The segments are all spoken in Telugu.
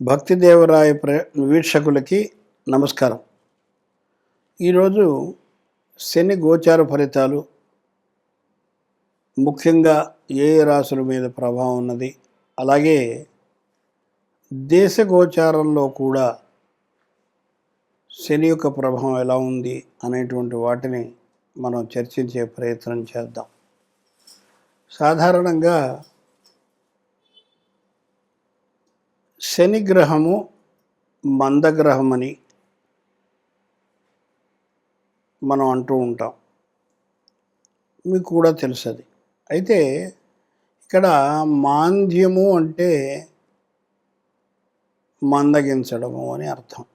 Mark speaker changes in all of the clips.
Speaker 1: భక్తిదేవరాయ వీక్షకులకి నమస్కారం. ఈరోజు శని గోచార ఫలితాలు, ముఖ్యంగా ఏ రాశుల మీద ప్రభావం ఉన్నది, అలాగే దేశ గోచారంలో కూడా శని యొక్క ప్రభావం ఎలా ఉంది అనేటువంటి వాటిని మనం చర్చించే ప్రయత్నం చేద్దాం. సాధారణంగా శని గ్రహము మందగ్రహమని మనం అంటూ ఉంటాం, మీకు కూడా తెలుసు అది. అయితే ఇక్కడ మాంద్యము అంటే మందగించడము అని అర్థం.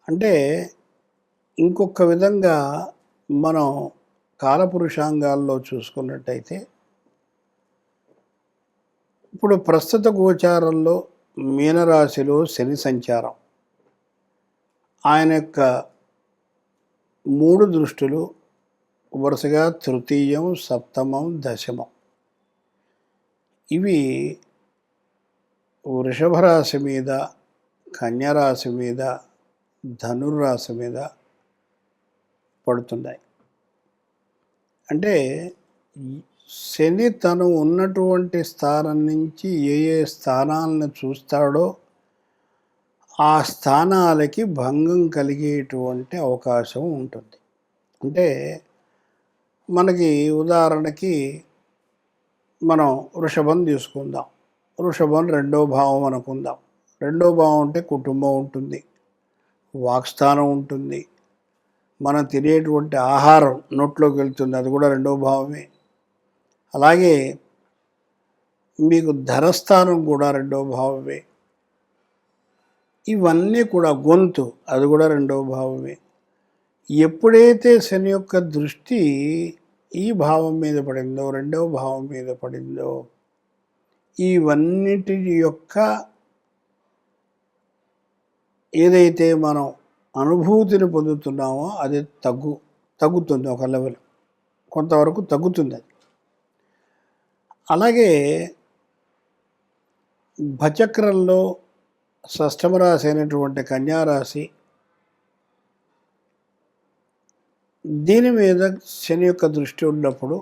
Speaker 1: అంటే ఇంకొక విధంగా మనం కాలపురుషాంగాల్లో చూసుకున్నట్టయితే, ఇప్పుడు ప్రస్తుత గోచారంలో మీనరాశిలో శని సంచారం, ఆయన యొక్క 3 దృష్టులు వరుసగా తృతీయం, సప్తమం, దశమం, ఇవి వృషభ రాశి మీద, కన్యరాశి మీద, ధనుర్రాశి మీద పడుతున్నాయి. అంటే శని తను ఉన్నటువంటి స్థానం నుంచి ఏ స్థానాలను చూస్తాడో ఆ స్థానాలకి భంగం కలిగేటువంటి అవకాశం ఉంటుంది. అంటే మనకి ఉదాహరణకి మనం వృషభం తీసుకుందాం. వృషభం 2వ భావం అనుకుందాం. 2వ భావం అంటే కుటుంబం ఉంటుంది, వాక్స్థానం ఉంటుంది, మనం తినేటువంటి ఆహారం నోట్లోకి వెళ్తుంది, అది కూడా 2వ భావమే. అలాగే మీకు ధనస్థానం కూడా 2వ భావమే. ఇవన్నీ కూడా గొంతు, అది కూడా 2వ భావమే. ఎప్పుడైతే శని యొక్క దృష్టి ఈ భావం మీద పడిందో, 2వ భావం మీద పడిందో, ఇవన్నిటి యొక్క ఏదైతే మనం అనుభూతిని పొందుతున్నామో అది తగ్గుతుంది, ఒక లెవెల్ కొంతవరకు తగ్గుతుంది అది. అలాగే భచక్రంలో షష్టమ రాశి అయినటువంటి కన్యారాశి, దీని మీద శని యొక్క దృష్టి ఉన్నప్పుడు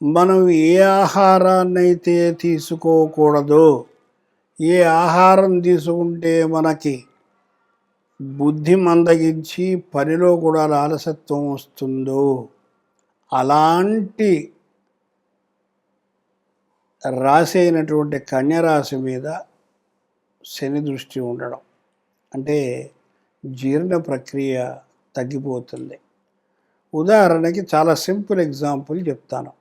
Speaker 1: మనం ఏ ఆహారాన్నైతే తీసుకోకూడదో, ఏ ఆహారం తీసుకుంటే మనకి బుద్ధి మందగించి పనిలో కూడా ఆలస్యత్వం వస్తుందో, అలాంటి రాశి అయినటువంటి కన్యరాశి మీద శని దృష్టి ఉండడం అంటే జీర్ణ ప్రక్రియ తగ్గిపోతుంది. ఉదాహరణకి చాలా సింపుల్ ఎగ్జాంపుల్ చెప్తాను.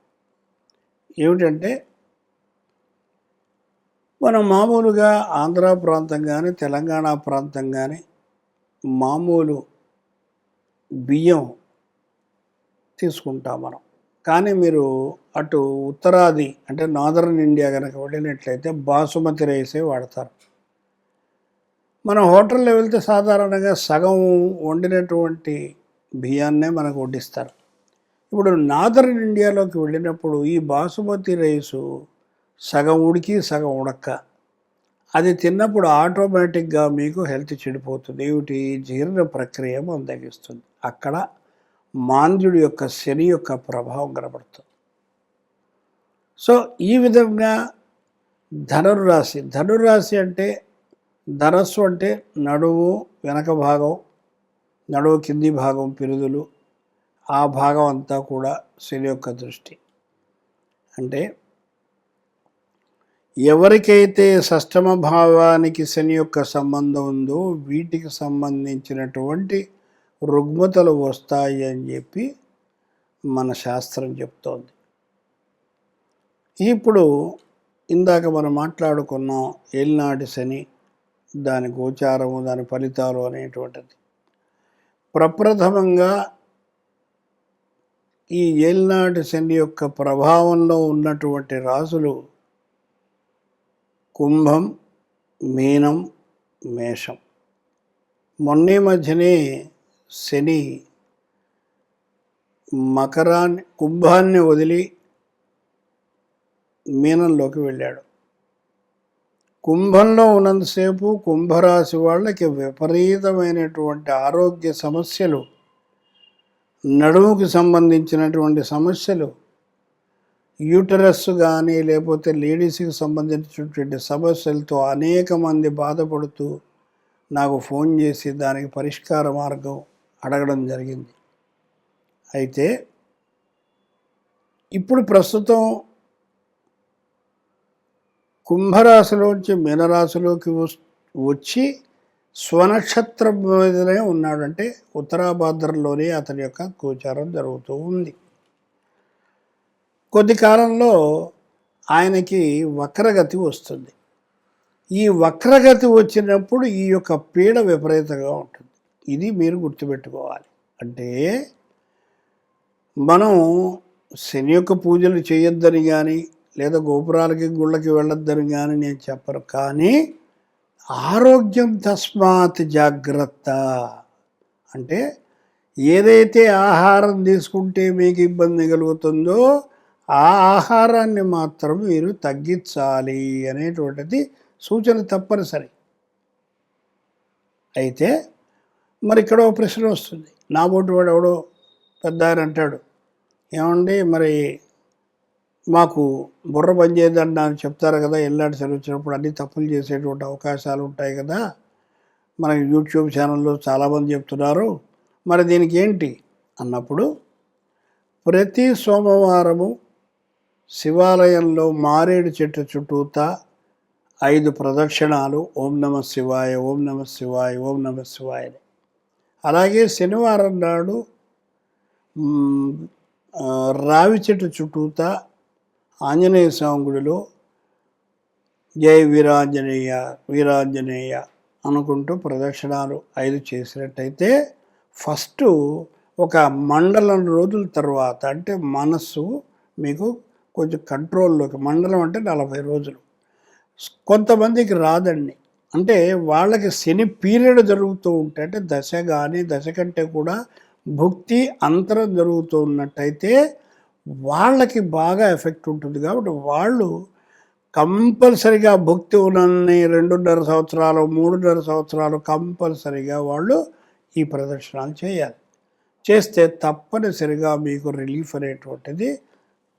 Speaker 1: ఏమిటంటే, మనం మామూలుగా ఆంధ్ర ప్రాంతం కానీ తెలంగాణ ప్రాంతం కానీ మామూలు బియ్యం తీసుకుంటాం మనం. కానీ మీరు అటు ఉత్తరాది అంటే నార్దర్న్ ఇండియా కనుక వెళ్ళినట్లయితే బాసుమతి రైసే వాడతారు. మనం హోటల్లో వెళ్తే సాధారణంగా సగం వండినటువంటి బియ్యాన్నే మనకు వడ్డిస్తారు. ఇప్పుడు నార్దర్న్ ఇండియాలోకి వెళ్ళినప్పుడు ఈ బాసుమతి రైసు సగం ఉడికి సగం ఉడక్క, అది తిన్నప్పుడు ఆటోమేటిక్గా మీకు హెల్త్ చెడిపోతుంది. ఏమిటి? జీర్ణ ప్రక్రియ మందగిస్తుంది. అక్కడ మాంద్యుడి యొక్క శని యొక్క ప్రభావం కనబడుతుంది. సో ఈ విధంగా ధనుర్రాశి అంటే ధనస్సు అంటే నడుము వెనక భాగం, నడుము కింది భాగం, పిరుదులు, ఆ భాగం అంతా కూడా శని యొక్క దృష్టి. అంటే ఎవరికైతే షష్టమ భావానికి శని యొక్క సంబంధం ఉందో వీటికి సంబంధించినటువంటి రుగ్మతలు వస్తాయి అని చెప్పి మన శాస్త్రం చెప్తోంది. ఇప్పుడు ఇందాక మనం మాట్లాడుకున్నాం ఏలినాటి శని, దాని గోచారము, దాని ఫలితాలు అనేటువంటిది. ప్రప్రథమంగా ఈ ఏలినాటి శని యొక్క ప్రభావంలో ఉన్నటువంటి రాశులు కుంభం, మీనం, మేషం. మొన్న మధ్యనే శని కుంభాన్ని వదిలి మీనంలోకి వెళ్ళాడు. కుంభంలో ఉన్నంతసేపు కుంభరాశి వాళ్ళకి విపరీతమైనటువంటి ఆరోగ్య సమస్యలు, నడుముకి సంబంధించినటువంటి సమస్యలు, యూటరస్ కానీ లేకపోతే లేడీస్కి సంబంధించినటువంటి సమస్యలతో అనేక మంది బాధపడుతూ నాకు ఫోన్ చేసి దానికి పరిష్కార మార్గం అడగడం జరిగింది. అయితే ఇప్పుడు ప్రస్తుతం కుంభరాశిలోంచి మీనరాశిలోకి వచ్చి స్వనక్షత్రం మీదనే ఉన్నాడంటే ఉత్తరాభాద్రలోనే అతని యొక్క గోచారం జరుగుతూ ఉంది. కొద్ది కాలంలో ఆయనకి వక్రగతి వస్తుంది. ఈ వక్రగతి వచ్చినప్పుడు ఈ యొక్క పీడ విపరీతంగా ఉంటుంది. ఇది మీరు గుర్తుపెట్టుకోవాలి. అంటే మనం శని యొక్క పూజలు చేయొద్దని కానీ లేదా గోపురాలకి గుళ్ళకి వెళ్ళొద్దని కానీ నేను చెప్పను. కానీ ఆరోగ్యం తస్మాత్ జాగ్రత్త. అంటే ఏదైతే ఆహారం తీసుకుంటే మీకు ఇబ్బంది కలుగుతుందో ఆ ఆహారాన్ని మాత్రం మీరు తగ్గించాలి అనేటువంటిది సూచన తప్పనిసరి. అయితే మరి ఇక్కడ ఒక ప్రశ్న వస్తుంది. నా బోటి వాడు ఎవడో పెద్ద ఆయన అంటాడు, ఏమండి మరి మాకు బుర్ర పనిచేయదని అని చెప్తారు కదా, ఎల్లాంటి సరి వచ్చినప్పుడు అన్ని తప్పులు చేసేటువంటి అవకాశాలు ఉంటాయి కదా, మనకి యూట్యూబ్ ఛానల్లో చాలామంది చెప్తున్నారు, మరి దీనికి ఏంటి అన్నప్పుడు ప్రతి సోమవారము శివాలయంలో మారేడు చెట్టు చుట్టూతా 5 ప్రదక్షిణాలు ఓం నమ శివాయ, ఓం నమ శివాయ, ఓం నమ శివాయ. అలాగే శనివారం నాడు రావి చెట్టు చుట్టూతా ఆంజనేయ స్వామి గుడిలో జై వీరాంజనేయ వీరాంజనేయ అనుకుంటూ ప్రదక్షిణాలు 5 చేసినట్టయితే ఫస్ట్ ఒక మండలం రోజుల తర్వాత, అంటే మనస్సు మీకు కొంచెం కంట్రోల్లోకి, మండలం అంటే 40 రోజులు. కొంతమందికి రాదండి, అంటే వాళ్ళకి శని పీరియడ్ జరుగుతూ ఉంటే, అంటే దశ కానీ దశ కంటే కూడా భుక్తి అంతరం జరుగుతూ ఉన్నట్టయితే వాళ్ళకి బాగా ఎఫెక్ట్ ఉంటుంది. కాబట్టి వాళ్ళు కంపల్సరిగా భుక్తి ఉన్నన్ని 2.5 సంవత్సరాలు 3.5 సంవత్సరాలు కంపల్సరిగా వాళ్ళు ఈ ప్రదర్శనలు చేయాలి. చేస్తే తప్పనిసరిగా మీకు రిలీఫ్ అనేటువంటిది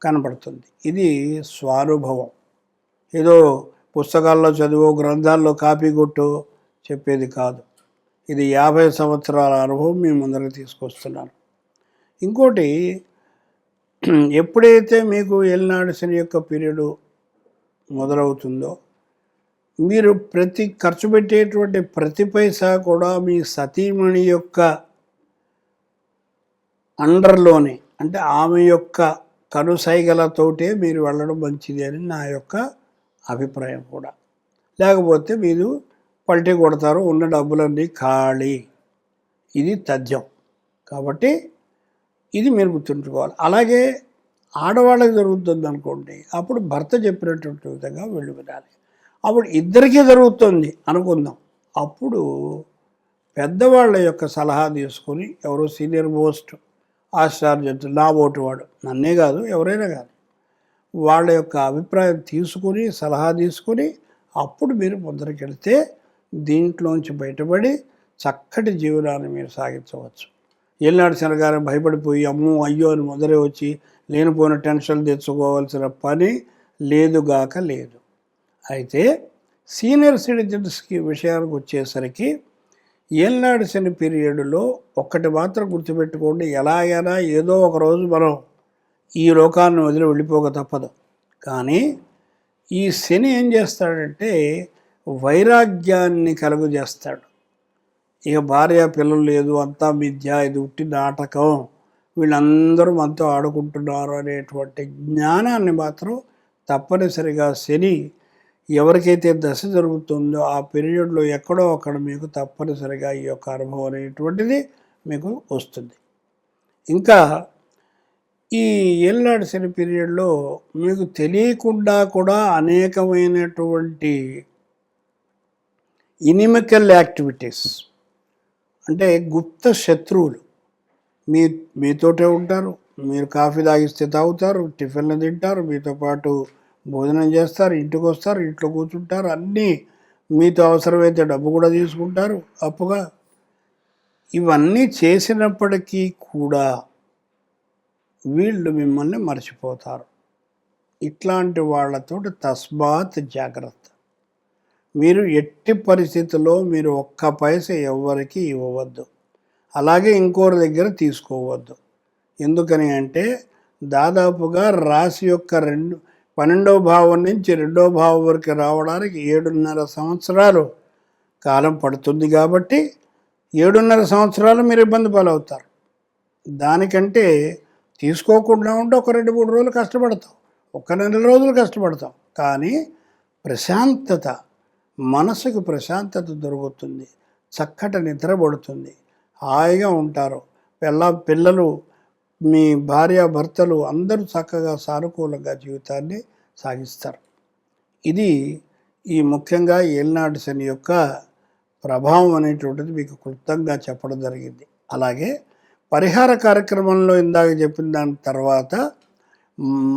Speaker 1: కనబడుతుంది. ఇది స్వానుభవం, ఏదో పుస్తకాల్లో చదువు గ్రంథాల్లో కాపీ కొట్టు చెప్పేది కాదు. ఇది 50 సంవత్సరాల అనుభవం మీ ముందరకు తీసుకొస్తున్నాను. ఇంకోటి, ఎప్పుడైతే మీకు ఏలినాడు శని యొక్క పీరియడ్ మొదలవుతుందో మీరు ఖర్చు పెట్టేటువంటి ప్రతి పైసా కూడా మీ సతీమణి యొక్క అండర్లోనే, అంటే ఆమె యొక్క కనుసైగలతోటే మీరు వెళ్ళడం మంచిది అని నా యొక్క అభిప్రాయం కూడా. లేకపోతే మీరు పల్టీ కొడతారు, ఉన్న డబ్బులన్నీ ఖాళీ. ఇది తథ్యం. కాబట్టి ఇది మీరు గుర్తుంచుకోవాలి. అలాగే ఆడవాళ్ళకి జరుగుతుంది అనుకోండి, అప్పుడు భర్త చెప్పినటువంటి విధంగా వెళ్ళి వినాలి. అప్పుడు ఇద్దరికీ జరుగుతుంది అనుకుందాం, అప్పుడు పెద్దవాళ్ళ యొక్క సలహా తీసుకొని, ఎవరో సీనియర్ మోస్ట్ ఆచార్యులు, నా ఓటు వాడు, నన్నే కాదు ఎవరైనా కానీ, వాళ్ళ యొక్క అభిప్రాయం తీసుకుని సలహా తీసుకుని అప్పుడు మీరు ముందరికెళ్తే దీంట్లోంచి బయటపడి చక్కటి జీవనాన్ని మీరు సాగించవచ్చు. ఏలినాడు శనిగారం భయపడిపోయి అమ్మో అయ్యో అని మొదలే వచ్చి లేనిపోయిన టెన్షన్లు తెచ్చుకోవాల్సిన పని లేదుగాక లేదు. అయితే సీనియర్ సిటిజన్స్కి విషయానికి వచ్చేసరికి ఏలినాడు శని పీరియడ్లో ఒక్కటి మాత్రం గుర్తుపెట్టుకోండి, ఎలాగైనా ఏదో ఒక రోజు మనం ఈ లోకాన్ని వదిలి వెళ్ళిపోక తప్పదు. కానీ ఈ శని ఏం చేస్తాడంటే వైరాగ్యాన్ని కలుగజేస్తాడు. ఇక భార్య పిల్లలు లేదు, అంతా మిథ్య, ఇది ఉట్టి నాటకం, వీళ్ళందరూ మనతో ఆడుకుంటున్నారు అనేటువంటి జ్ఞానాన్ని మాత్రం తప్పనిసరిగా శని ఎవరికైతే దశ జరుగుతుందో ఆ పీరియడ్లో ఎక్కడో అక్కడ మీకు తప్పనిసరిగా ఈ యొక్క అనుభవం అనేటువంటిది మీకు వస్తుంది. ఇంకా ఈ ఏలినాడు శని పీరియడ్లో మీకు తెలియకుండా కూడా అనేకమైనటువంటి ఇనిమికల్ యాక్టివిటీస్, అంటే గుప్త శత్రువులు మీతోటే ఉంటారు. మీరు కాఫీ తాగిస్తే తాగుతారు, టిఫిన్లు తింటారు, మీతో పాటు భోజనం చేస్తారు, ఇంటికి వస్తారు, ఇంట్లో కూర్చుంటారు, అన్నీ మీతో అవసరమైతే డబ్బు కూడా తీసుకుంటారు అప్పుగా. ఇవన్నీ చేసినప్పటికీ కూడా వీళ్ళు మిమ్మల్ని మర్చిపోతారు. ఇట్లాంటి వాళ్ళతోటి తస్మాత్ జాగ్రత్త. మీరు ఎట్టి పరిస్థితుల్లో మీరు ఒక్క పైసా ఎవ్వరికి ఇవ్వవద్దు, అలాగే ఇంకోరి దగ్గర తీసుకోవద్దు. ఎందుకని అంటే దాదాపుగా రాశి యొక్క 12వ భావం నుంచి 2వ భావం వరకు రావడానికి 7.5 సంవత్సరాలు కాలం పడుతుంది. కాబట్టి 7.5 సంవత్సరాలు మీరు ఇబ్బంది పాలవుతారు. దానికంటే తీసుకోకుండా ఉంటే ఒక 2-3 రోజులు కష్టపడతాం, ఒక 2 రోజులు కష్టపడతాం, కానీ ప్రశాంతత, మనసుకు ప్రశాంతత దొరుకుతుంది, చక్కటి నిద్ర పడుతుంది, హాయిగా ఉంటారు. పిల్లలు, మీ భార్యాభర్తలు అందరూ చక్కగా సానుకూలంగా జీవితాన్ని సాగిస్తారు. ఇది ఈ ముఖ్యంగా ఏలినాటి శని యొక్క ప్రభావం అనేటువంటిది మీకు క్లుప్తంగా చెప్పడం జరిగింది. అలాగే పరిహార కార్యక్రమంలో ఇందాక చెప్పిన దాని తర్వాత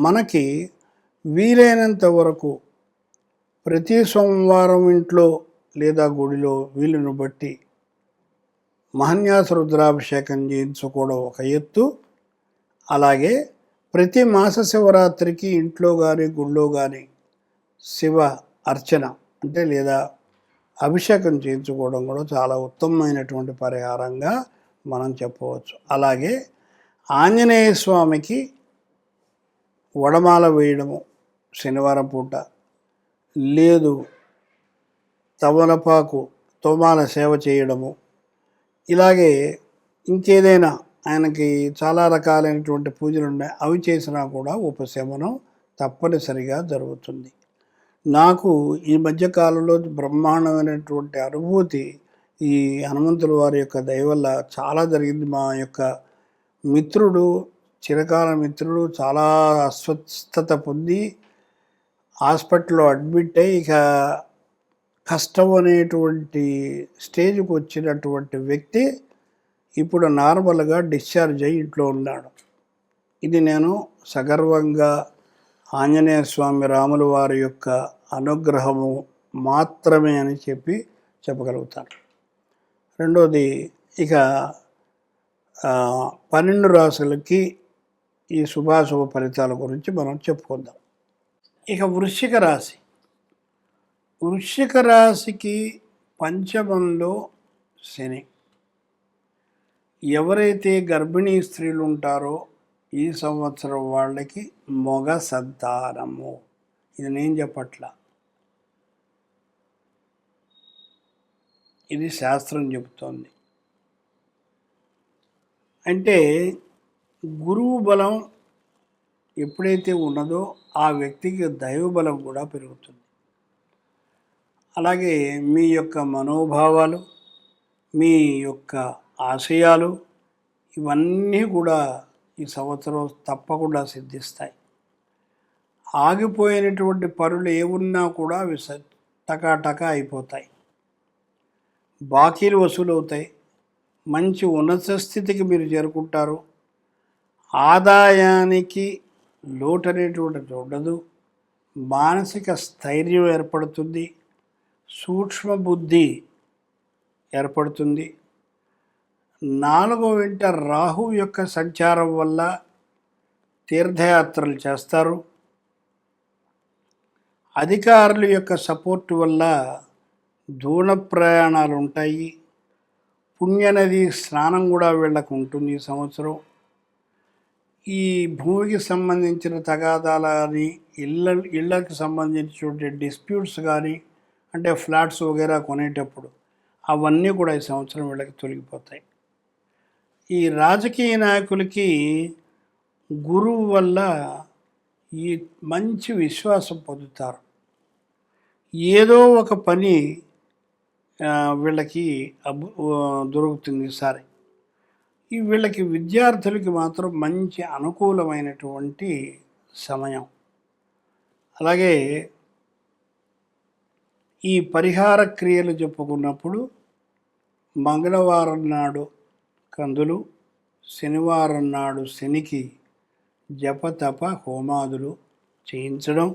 Speaker 1: మనకి వీలైనంత వరకు ప్రతి సోమవారం ఇంట్లో లేదా గుడిలో వీలును బట్టి మహాన్యాస రుద్రాభిషేకం చేయించుకోవడం ఒక ఎత్తు. అలాగే ప్రతి మాస శివరాత్రికి ఇంట్లో కానీ గుళ్ళో కానీ శివ అర్చన అంటే లేదా అభిషేకం చేయించుకోవడం కూడా చాలా ఉత్తమమైనటువంటి పరిహారంగా మనం చెప్పవచ్చు. అలాగే ఆంజనేయ స్వామికి వడమాల వేయడము శనివారం పూట, లేదు తమలపాకు తోమాల సేవ చేయడము, ఇలాగే ఇంకేదైనా ఆయనకి చాలా రకాలైనటువంటి పూజలు ఉన్నాయి, అవి చేసినా కూడా ఉపశమనం తప్పనిసరిగా జరుగుతుంది. నాకు ఈ మధ్యకాలంలో బ్రహ్మాండమైనటువంటి అనుభూతి ఈ హనుమంతుల వారి యొక్క దయ వల్ల చాలా జరిగింది. మా యొక్క మిత్రుడు, చిరకాల మిత్రుడు చాలా అస్వస్థత పొంది హాస్పిటల్లో అడ్మిట్ అయ్యి ఇక కష్టం అనేటువంటి స్టేజ్కి వచ్చినటువంటి వ్యక్తి ఇప్పుడు నార్మల్గా డిశ్చార్జ్ అయ్యి ఇంట్లో ఉన్నాడు. ఇది నేను సగర్వంగా ఆంజనేయ స్వామి రాముల వారి యొక్క అనుగ్రహము మాత్రమే అని చెప్పగలుగుతాను. రెండోది, ఇక 12 రాశులకి ఈ శుభాశుభ ఫలితాల గురించి మనం చెప్పుకుందాం. ఇక వృశ్చిక రాశి. వృశ్చిక రాశికి పంచమంలో శని. ఎవరైతే గర్భిణీ స్త్రీలు ఉంటారో ఈ సంవత్సరం వాళ్ళకి మగ సంతానము. ఇది నేను చెప్పట్లా, ఇది శాస్త్రం చెబుతోంది. అంటే గురువు బలం ఎప్పుడైతే ఉన్నదో ఆ వ్యక్తికి దైవ బలం కూడా పెరుగుతుంది. అలాగే మీ యొక్క మనోభావాలు, మీ యొక్క ఆశయాలు ఇవన్నీ కూడా ఈ సంవత్సరం తప్పకుండా సిద్ధిస్తాయి. ఆగిపోయినటువంటి పనులు ఏమున్నా కూడా అవి టకాటకా అయిపోతాయి. బాకీలు వసూలవుతాయి. మంచి ఉన్నత స్థితికి మీరు చేరుకుంటారు. ఆదాయానికి లోటు అనేటువంటిది ఉండదు. మానసిక స్థైర్యం ఏర్పడుతుంది. సూక్ష్మ బుద్ధి ఏర్పడుతుంది. 4వ ఇంట రాహు యొక్క సంచారం వల్ల తీర్థయాత్రలు చేస్తారు. అధికారుల యొక్క సపోర్టు వల్ల దూర ప్రయాణాలు ఉంటాయి. పుణ్యనది స్నానం కూడా వీళ్ళకు ఉంటుంది ఈ సంవత్సరం. ఈ భూమికి సంబంధించిన తగాదాలు కానీ, ఇళ్ళకి సంబంధించినటువంటి డిస్ప్యూట్స్ కానీ, అంటే ఫ్లాట్స్ వగేరా కొనేటప్పుడు అవన్నీ కూడా ఈ సంవత్సరం వీళ్ళకి తొలగిపోతాయి. ఈ రాజకీయ నాయకులకి గురువు వల్ల ఈ మంచి విశ్వాసం పొందుతారు. ఏదో ఒక పని వీళ్ళకి దొరుకుతుంది ఈసారి. వీళ్ళకి విద్యార్థులకి మాత్రం మంచి అనుకూలమైనటువంటి సమయం. అలాగే ఈ పరిహార క్రియలు చెప్పుకున్నప్పుడు మంగళవారం నాడు కందులు, శనివారం నాడు శనికి జపతప హోమాదులు చేయించడం,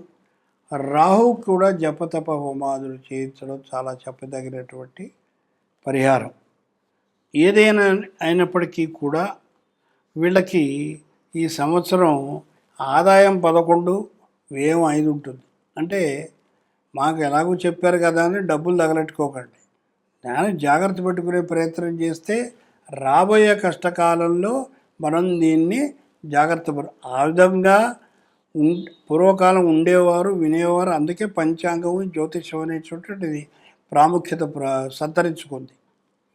Speaker 1: రాహు కూడా జపతప హోమాదులు చేయించడం చాలా చెప్పదగినటువంటి పరిహారం. ఏదైనా అయినప్పటికీ కూడా వీళ్ళకి ఈ సంవత్సరం ఆదాయం 11, వ్యయం 5 ఉంటుంది. అంటే మాకు ఎలాగో చెప్పారు కదా అని డబ్బులు తగలెట్టుకోకండి. దాన్ని జాగ్రత్త పెట్టుకునే ప్రయత్నం చేస్తే రాబోయే కష్టకాలంలో మనం దీన్ని ఆ విధంగా పూర్వకాలం ఉండేవారు, వినేవారు. అందుకే పంచాంగం, జ్యోతిషం అనేటువంటిది ప్రాముఖ్యత సంతరించుకుంది.